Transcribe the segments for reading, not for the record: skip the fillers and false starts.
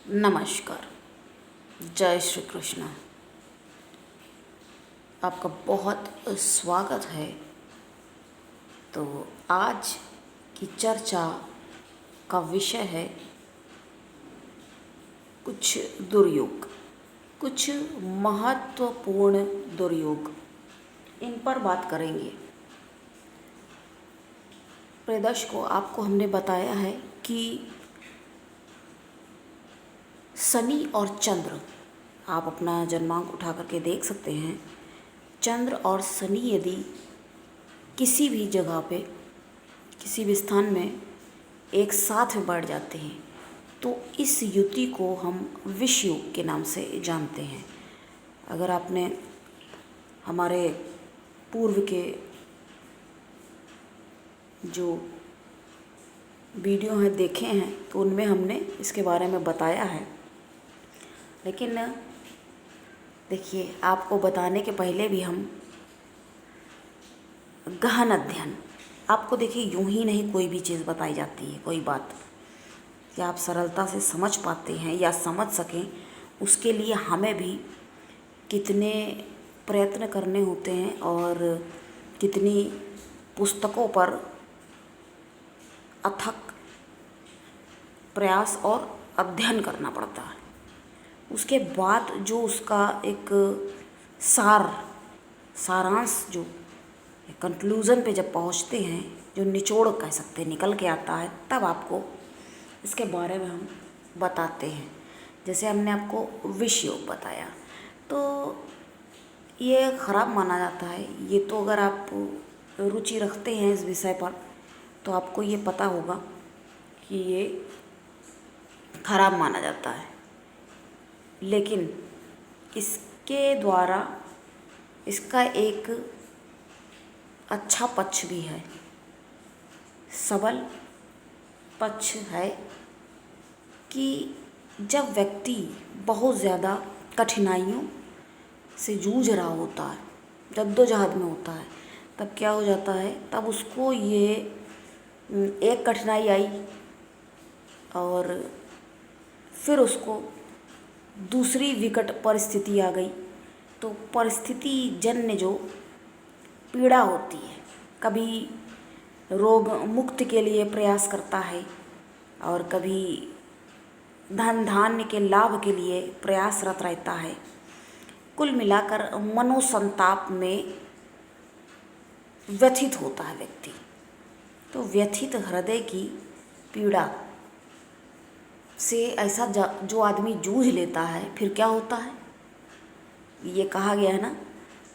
नमस्कार। जय श्री कृष्ण। आपका बहुत स्वागत है। तो आज की चर्चा का विषय है कुछ दुर्योग, कुछ महत्वपूर्ण दुर्योग। इन पर बात करेंगे। प्रियदर्शकों, आपको हमने बताया है कि शनि और चंद्र, आप अपना जन्मांक उठा करके देख सकते हैं। चंद्र और शनि यदि किसी भी जगह पे, किसी भी स्थान में एक साथ में बैठ जाते हैं तो इस युति को हम विष योग के नाम से जानते हैं। अगर आपने हमारे पूर्व के जो वीडियो हैं देखे हैं तो उनमें हमने इसके बारे में बताया है। लेकिन देखिए, आपको बताने के पहले भी हम गहन अध्ययन, आपको देखिए यूं ही नहीं कोई भी चीज़ बताई जाती है। कोई बात कि आप सरलता से समझ पाते हैं या समझ सकें, उसके लिए हमें भी कितने प्रयत्न करने होते हैं और कितनी पुस्तकों पर अथक प्रयास और अध्ययन करना पड़ता है। उसके बाद जो उसका एक सारांश, जो कंक्लूज़न पे जब पहुंचते हैं, जो निचोड़ कह सकते हैं निकल के आता है, तब आपको इसके बारे में हम बताते हैं। जैसे हमने आपको विष योग बताया, तो ये खराब माना जाता है। ये तो अगर आप रुचि रखते हैं इस विषय पर तो आपको ये पता होगा कि ये खराब माना जाता है। लेकिन इसके द्वारा इसका एक अच्छा पक्ष भी है, सबल पक्ष है कि जब व्यक्ति बहुत ज़्यादा कठिनाइयों से जूझ रहा होता है, जद्दोजहद में होता है, तब क्या हो जाता है, तब उसको ये एक कठिनाई आई और फिर उसको दूसरी विकट परिस्थिति आ गई, तो परिस्थिति जन्य जो पीड़ा होती है, कभी रोग मुक्ति के लिए प्रयास करता है और कभी धन धान्य के लाभ के लिए प्रयासरत रहता है। कुल मिलाकर मनोसंताप में व्यथित होता है व्यक्ति। तो व्यथित हृदय की पीड़ा से ऐसा जो आदमी जूझ लेता है, फिर क्या होता है, ये कहा गया है ना,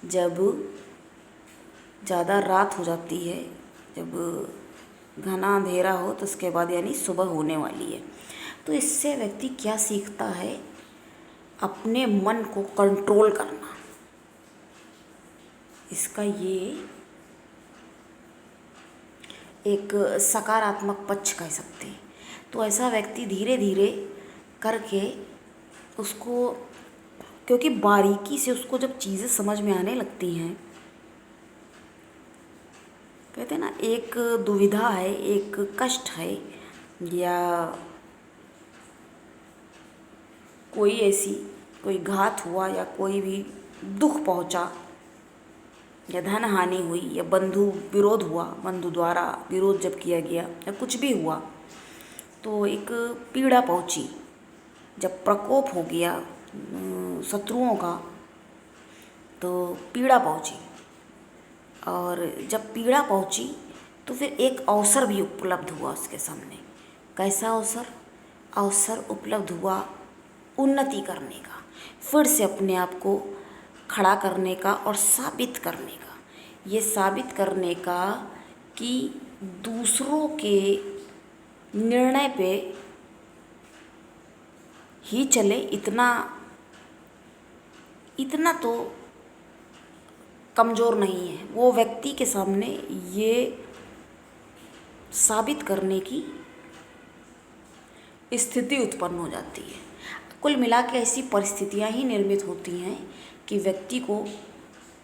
जब ज़्यादा रात हो जाती है, जब घना अंधेरा हो, तो उसके बाद यानी सुबह होने वाली है, तो इससे व्यक्ति क्या सीखता है, अपने मन को कंट्रोल करना। इसका ये एक सकारात्मक पक्ष कह सकते हैं। तो ऐसा व्यक्ति धीरे धीरे करके उसको, क्योंकि बारीकी से उसको जब चीज़ें समझ में आने लगती हैं, कहते हैं ना, एक दुविधा है, एक कष्ट है, या कोई घात हुआ या कोई भी दुख पहुंचा या धन हानि हुई या बंधु विरोध हुआ, बंधु द्वारा विरोध जब किया गया या कुछ भी हुआ, तो एक पीड़ा पहुंची। जब प्रकोप हो गया शत्रुओं का, तो पीड़ा पहुंची, और जब पीड़ा पहुंची तो फिर एक अवसर भी उपलब्ध हुआ उसके सामने। कैसा अवसर? अवसर उपलब्ध हुआ उन्नति करने का, फिर से अपने आप को खड़ा करने का और साबित करने का। ये साबित करने का कि दूसरों के निर्णय पे ही चले, इतना तो कमज़ोर नहीं है। वो व्यक्ति के सामने ये साबित करने की स्थिति उत्पन्न हो जाती है। कुल मिला के ऐसी परिस्थितियां ही निर्मित होती हैं कि व्यक्ति को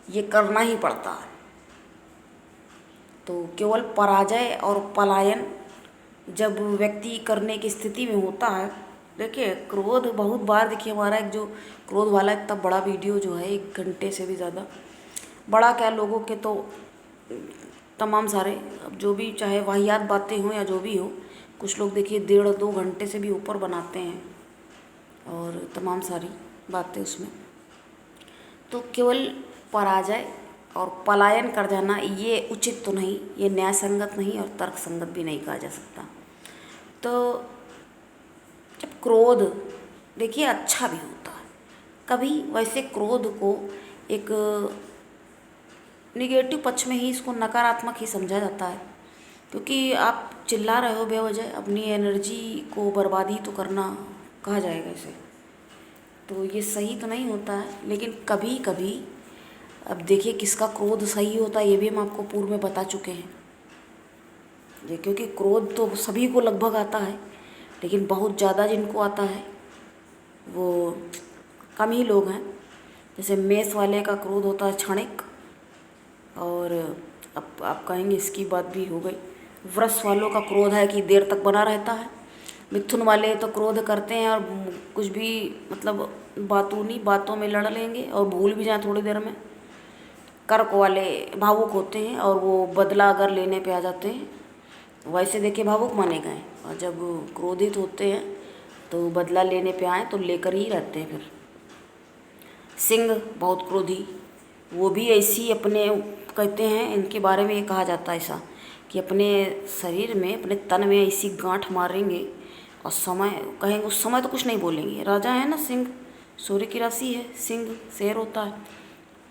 ये करना ही पड़ता है। तो केवल पराजय और पलायन जब व्यक्ति करने की स्थिति में होता है, देखिए क्रोध बहुत बार, देखिए हमारा एक जो क्रोध वाला इतना बड़ा वीडियो जो है 1 घंटे से भी ज़्यादा बड़ा, क्या लोगों के तो तमाम सारे, अब जो भी चाहे वाहियात बातें हों या जो भी हो, कुछ लोग देखिए 1.5-2 घंटे से भी ऊपर बनाते हैं और तमाम सारी बातें उसमें। तो केवल पराजय और पलायन कर जाना ये उचित तो नहीं, ये न्याय संगत नहीं और तर्क संगत भी नहीं कहा जा सकता। तो जब क्रोध देखिए अच्छा भी होता है, कभी वैसे क्रोध को एक निगेटिव पक्ष में ही, इसको नकारात्मक ही समझा जाता है, क्योंकि आप चिल्ला रहे हो बेवजह, अपनी एनर्जी को बर्बादी तो करना कहा जाएगा इसे, तो ये सही तो नहीं होता है। लेकिन कभी कभी अब देखिए किसका क्रोध सही होता है ये भी हम आपको पूर्व में बता चुके हैं। ये क्योंकि क्रोध तो सभी को लगभग आता है, लेकिन बहुत ज़्यादा जिनको आता है वो कम ही लोग हैं। जैसे मेष वाले का क्रोध होता है क्षणिक, और अब आप कहेंगे इसकी बात भी हो गई। वृष वालों का क्रोध है कि देर तक बना रहता है। मिथुन वाले तो क्रोध करते हैं और कुछ भी मतलब बातों में लड़ लेंगे और भूल भी जाए थोड़ी देर में। कर्क वाले भावुक होते हैं और वो बदला अगर लेने पे आ जाते हैं, वैसे देखिए भावुक माने गए, और जब क्रोधित होते हैं तो बदला लेने पे आए तो लेकर ही रहते हैं। फिर सिंह बहुत क्रोधी, वो भी ऐसी अपने कहते हैं, इनके बारे में ये कहा जाता है ऐसा कि अपने शरीर में, अपने तन में ऐसी गांठ मारेंगे और समय कहेंगे, उस समय तो कुछ नहीं बोलेंगे। राजा है ना सिंह, सूर्य की राशि है, सिंह शेर होता है,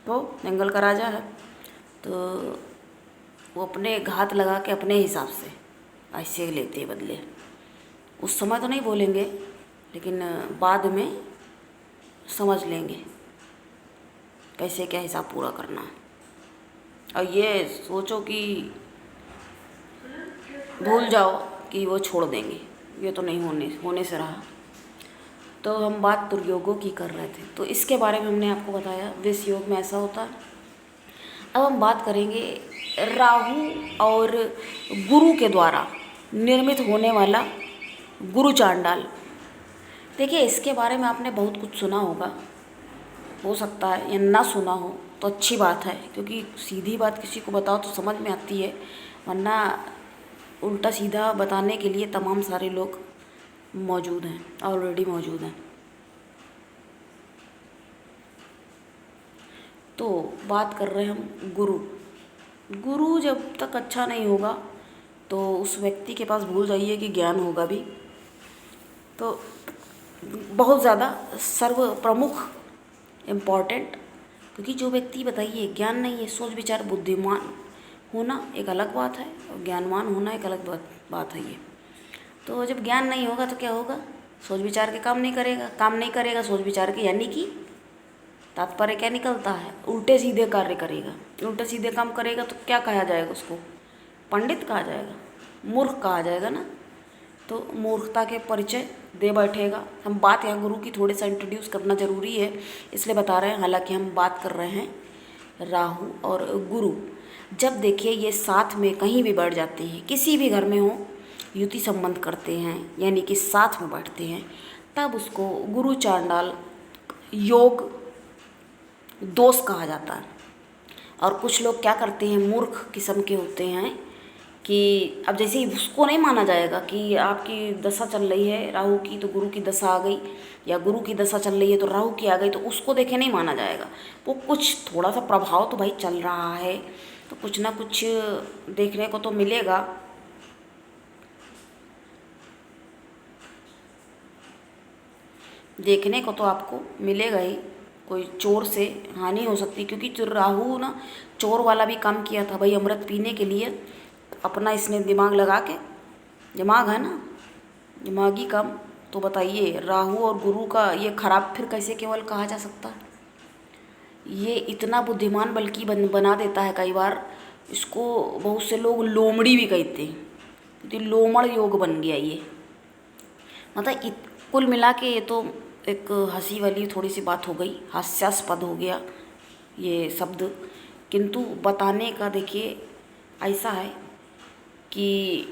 तो जंगल का राजा है, तो वो अपने घात लगा के अपने हिसाब से ऐसे लेते बदले। उस समय तो नहीं बोलेंगे, लेकिन बाद में समझ लेंगे कैसे क्या हिसाब पूरा करना है। और ये सोचो कि भूल जाओ कि वो छोड़ देंगे, ये तो नहीं होने से रहा। तो हम बात दुर्योगों की कर रहे थे, तो इसके बारे में हमने आपको बताया विष योग में ऐसा होता है। अब हम बात करेंगे राहु और गुरु के द्वारा निर्मित होने वाला गुरु चांडाल। देखिए इसके बारे में आपने बहुत कुछ सुना होगा, हो सकता है या ना सुना हो तो अच्छी बात है, क्योंकि सीधी बात किसी को बताओ तो समझ में आती है, वरना उल्टा सीधा बताने के लिए तमाम सारे लोग मौजूद हैं, ऑलरेडी मौजूद हैं। तो बात कर रहे हैं हम गुरु जब तक अच्छा नहीं होगा तो उस व्यक्ति के पास भूल जाइए कि ज्ञान होगा भी। तो बहुत ज़्यादा सर्व प्रमुख इम्पॉर्टेंट, क्योंकि जो व्यक्ति बताइए ज्ञान नहीं है, सोच विचार बुद्धिमान होना एक अलग बात है और ज्ञानवान होना एक अलग बात है ये। तो जब ज्ञान नहीं होगा तो क्या होगा, सोच विचार के काम नहीं करेगा सोच विचार के, यानी कि तात्पर्य क्या निकलता है, उल्टे सीधे कार्य करेगा, उल्टे सीधे काम करेगा तो क्या कहा जाएगा उसको, पंडित कहा जाएगा, मूर्ख कहा जाएगा ना। तो मूर्खता के परिचय दे बैठेगा। हम बात यहाँ गुरु की थोड़ी सा इंट्रोड्यूस करना ज़रूरी है, इसलिए बता रहे हैं। हालांकि हम बात कर रहे हैं राहु और गुरु। जब देखिए ये साथ में कहीं भी बैठ जाते हैं, किसी भी घर में हो, युति संबंध करते हैं यानी कि साथ में बैठते हैं, तब उसको गुरु चांडाल योग दोष कहा जाता है। और कुछ लोग क्या करते हैं, मूर्ख किस्म के होते हैं कि अब जैसे ही उसको नहीं माना जाएगा कि आपकी दशा चल रही है राहु की तो गुरु की दशा आ गई, या गुरु की दशा चल रही है तो राहु की आ गई, तो उसको देखे नहीं माना जाएगा। वो कुछ थोड़ा सा प्रभाव तो भाई चल रहा है, तो कुछ ना कुछ देखने को तो मिलेगा। देखने को तो आपको मिलेगा ही, कोई चोर से हानि हो सकती, क्योंकि राहु ना चोर वाला भी काम किया था भाई, अमृत पीने के लिए अपना इसने दिमाग लगा के, दिमाग है ना, दिमागी काम। तो बताइए राहु और गुरु का ये खराब फिर कैसे केवल कहा जा सकता है। ये इतना बुद्धिमान बल्कि बना देता है कई बार, इसको बहुत से लोग लोमड़ी भी कहते हैं, तो लोमड़ योग बन गया ये। मतलब कुल मिला के ये तो एक हंसी वाली थोड़ी सी बात हो गई, हास्यास्पद हो गया ये शब्द, किंतु बताने का देखिए ऐसा है कि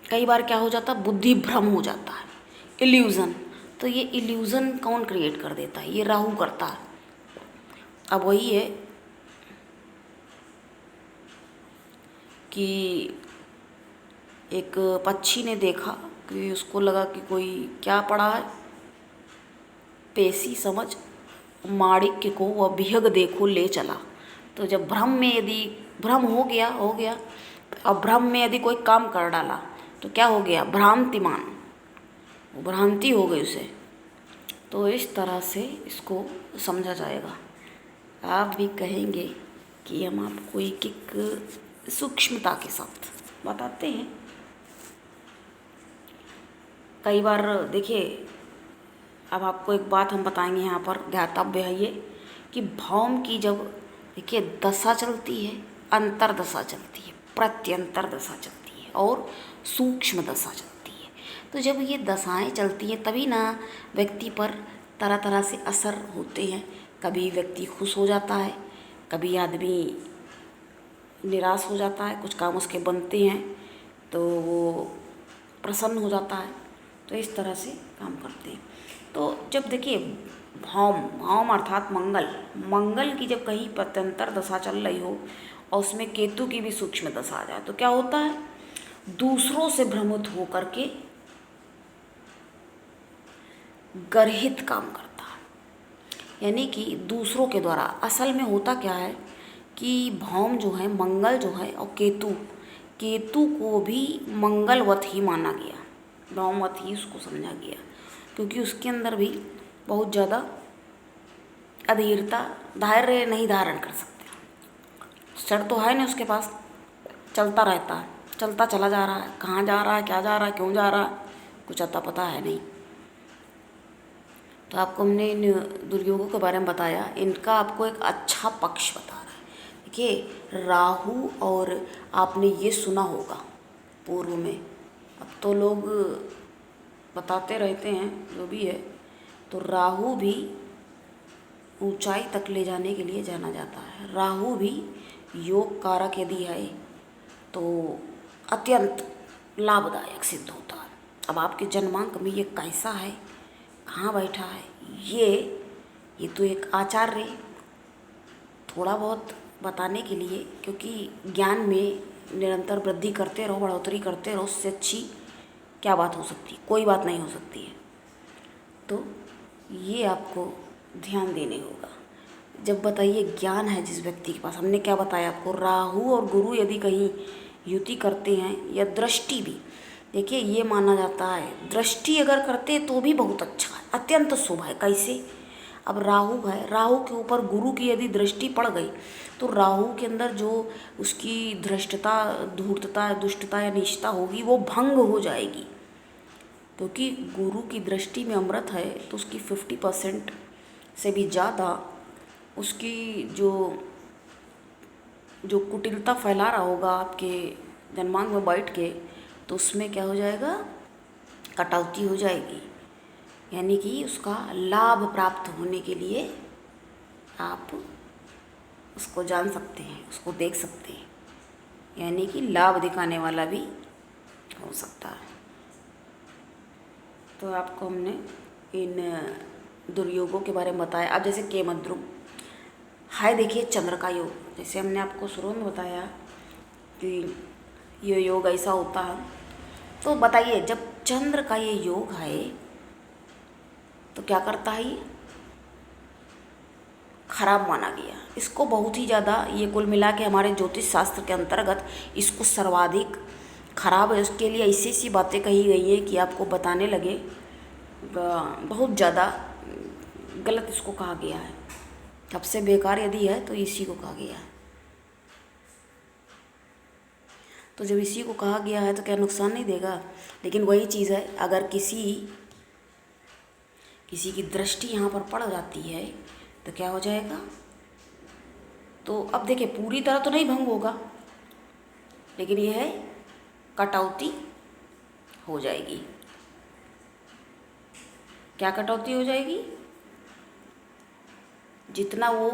कई बार क्या हो जाता है, बुद्धि भ्रम हो जाता है, इल्यूज़न। तो ये इल्यूज़न कौन क्रिएट कर देता है? ये राहु करता है। अब वही है कि एक पक्षी ने देखा कि उसको लगा कि कोई क्या पड़ा है, पेशी समझ माणिक्य को वह विहग देखो ले चला। तो जब भ्रम में यदि भ्रम हो गया, अब भ्रम में यदि कोई काम कर डाला तो क्या हो गया? भ्रांतिमान, वो भ्रांति हो गई उसे। तो इस तरह से इसको समझा जाएगा। आप भी कहेंगे कि हम आपको एक एक सूक्ष्मता के साथ बताते हैं। कई बार देखिए, अब आपको एक बात हम बताएंगे यहाँ पर, ध्यातव्य है ये कि भौम की जब देखिए दशा चलती है, अंतर दशा चलती है, प्रत्यंतर दशा चलती है और सूक्ष्म दशा चलती है। तो जब ये दशाएं चलती हैं तभी ना व्यक्ति पर तरह तरह से असर होते हैं। कभी व्यक्ति खुश हो जाता है, कभी आदमी निराश हो जाता है, कुछ काम उसके बनते हैं तो वो प्रसन्न हो जाता है। तो इस तरह से काम करते हैं। तो जब देखिए भौम अर्थात मंगल की जब कहीं प्रत्यंतर दशा चल रही हो और उसमें केतु की भी सूक्ष्म दशा आ जाए तो क्या होता है? दूसरों से भ्रमित हो करके गर्हित काम करता है, यानी कि दूसरों के द्वारा। असल में होता क्या है कि भौम जो है, मंगल जो है और केतु को भी मंगलवत ही माना गया, भौमवत ही उसको समझा गया, क्योंकि उसके अंदर भी बहुत ज़्यादा अधीरता, धैर्य नहीं धारण कर सकते। सर तो है नहीं उसके पास, चलता रहता है, चलता चला जा रहा है, कहाँ जा रहा है, क्या जा रहा है, क्यों जा रहा है, कुछ अता पता है नहीं। तो आपको हमने इन दुर्योगों के बारे में बताया, इनका आपको एक अच्छा पक्ष बता रहा है। देखिए राहु, और आपने ये सुना होगा पूर्व में, अब तो लोग बताते रहते हैं जो भी है, तो राहु भी ऊंचाई तक ले जाने के लिए जाना जाता है। राहु भी योग कारक यदि है तो अत्यंत लाभदायक सिद्ध होता है। अब आपके जन्मांक में ये कैसा है, कहाँ बैठा है, ये तो एक आचार्य थोड़ा बहुत बताने के लिए, क्योंकि ज्ञान में निरंतर वृद्धि करते रहो, बढ़ोतरी करते रहो, उससे अच्छी क्या बात हो सकती है? कोई बात नहीं हो सकती है। तो ये आपको ध्यान देने होगा। जब बताइए ज्ञान है जिस व्यक्ति के पास, हमने क्या बताया आपको, राहु और गुरु यदि कहीं युति करते हैं, या दृष्टि भी, देखिए ये माना जाता है दृष्टि अगर करते तो भी बहुत अच्छा है, अत्यंत शुभ है। कैसे? अब राहु है, राहु के ऊपर गुरु की यदि दृष्टि पड़ गई तो राहु के अंदर जो उसकी धृष्टता, धूर्तता, दुष्टता या नीचता होगी वो भंग हो जाएगी, क्योंकि गुरु की दृष्टि में अमृत है। तो उसकी 50% से भी ज़्यादा उसकी जो कुटिलता फैला रहा होगा आपके जन्मांग में बैठ के, तो उसमें क्या हो जाएगा? कटौती हो जाएगी। यानी कि उसका लाभ प्राप्त होने के लिए आप उसको जान सकते हैं, उसको देख सकते हैं, यानी कि लाभ दिखाने वाला भी हो सकता है। तो आपको हमने इन दुर्योगों के बारे में बताया। अब जैसे केमद्रुम है, देखिए चंद्र का योग, जैसे हमने आपको शुरू में बताया कि ये योग ऐसा होता है। तो बताइए जब चंद्र का ये योग है तो क्या करता है? ये खराब माना गया, इसको बहुत ही ज़्यादा, ये कुल मिला के हमारे ज्योतिष शास्त्र के अंतर्गत इसको सर्वाधिक खराब है। उसके लिए ऐसी ऐसी बातें कही गई हैं कि आपको बताने लगे, बहुत ज़्यादा गलत इसको कहा गया है। सबसे बेकार यदि है तो इसी को कहा गया है। तो जब इसी को कहा गया है तो क्या नुकसान नहीं देगा? लेकिन वही चीज़ है, अगर किसी की दृष्टि यहाँ पर पड़ जाती है तो क्या हो जाएगा? तो अब देखिए पूरी तरह तो नहीं भंग होगा, लेकिन यह है कटौती हो जाएगी। क्या कटौती हो जाएगी? जितना वो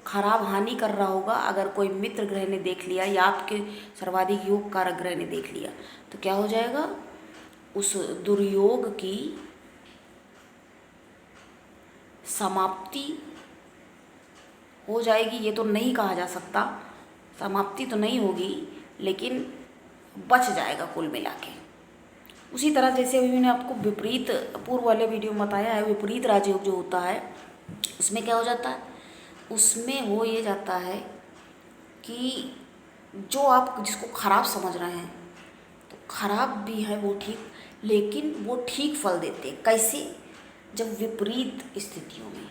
खराब हानि कर रहा होगा, अगर कोई मित्र ग्रह ने देख लिया या आपके सर्वाधिक योग कारक ग्रह ने देख लिया तो क्या हो जाएगा? उस दुर्योग की समाप्ति हो जाएगी ये तो नहीं कहा जा सकता, समाप्ति तो नहीं होगी, लेकिन बच जाएगा कुल मिला के। उसी तरह जैसे अभी मैंने आपको विपरीत पूर्व वाले वीडियो में बताया है, विपरीत राजयोग जो होता है उसमें क्या हो जाता है, उसमें हो ये जाता है कि जो आप जिसको खराब समझ रहे हैं तो खराब भी है वो ठीक, लेकिन वो ठीक फल देते। कैसे? जब विपरीत स्थितियों में।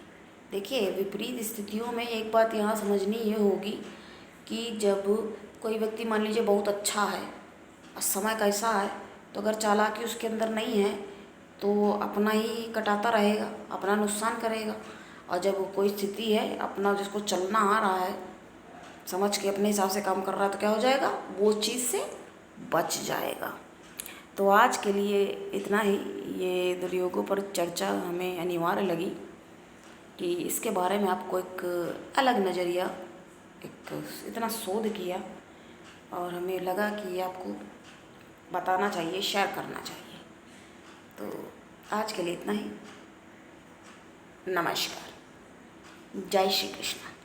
देखिए विपरीत स्थितियों में एक बात यहाँ समझनी ये होगी कि जब कोई व्यक्ति मान लीजिए बहुत अच्छा है और समय कैसा है, तो अगर चालाकी उसके अंदर नहीं है तो अपना ही कटाता रहेगा, अपना नुकसान करेगा। और जब कोई स्थिति है अपना जिसको चलना आ रहा है, समझ के अपने हिसाब से काम कर रहा है, तो क्या हो जाएगा, वो चीज़ से बच जाएगा। तो आज के लिए इतना ही। ये दुर्योगों पर चर्चा हमें अनिवार्य लगी कि इसके बारे में आपको एक अलग नज़रिया, एक इतना शोध किया और हमें लगा कि ये आपको बताना चाहिए, शेयर करना चाहिए। तो आज के लिए इतना ही। नमस्कार। जय श्री कृष्ण।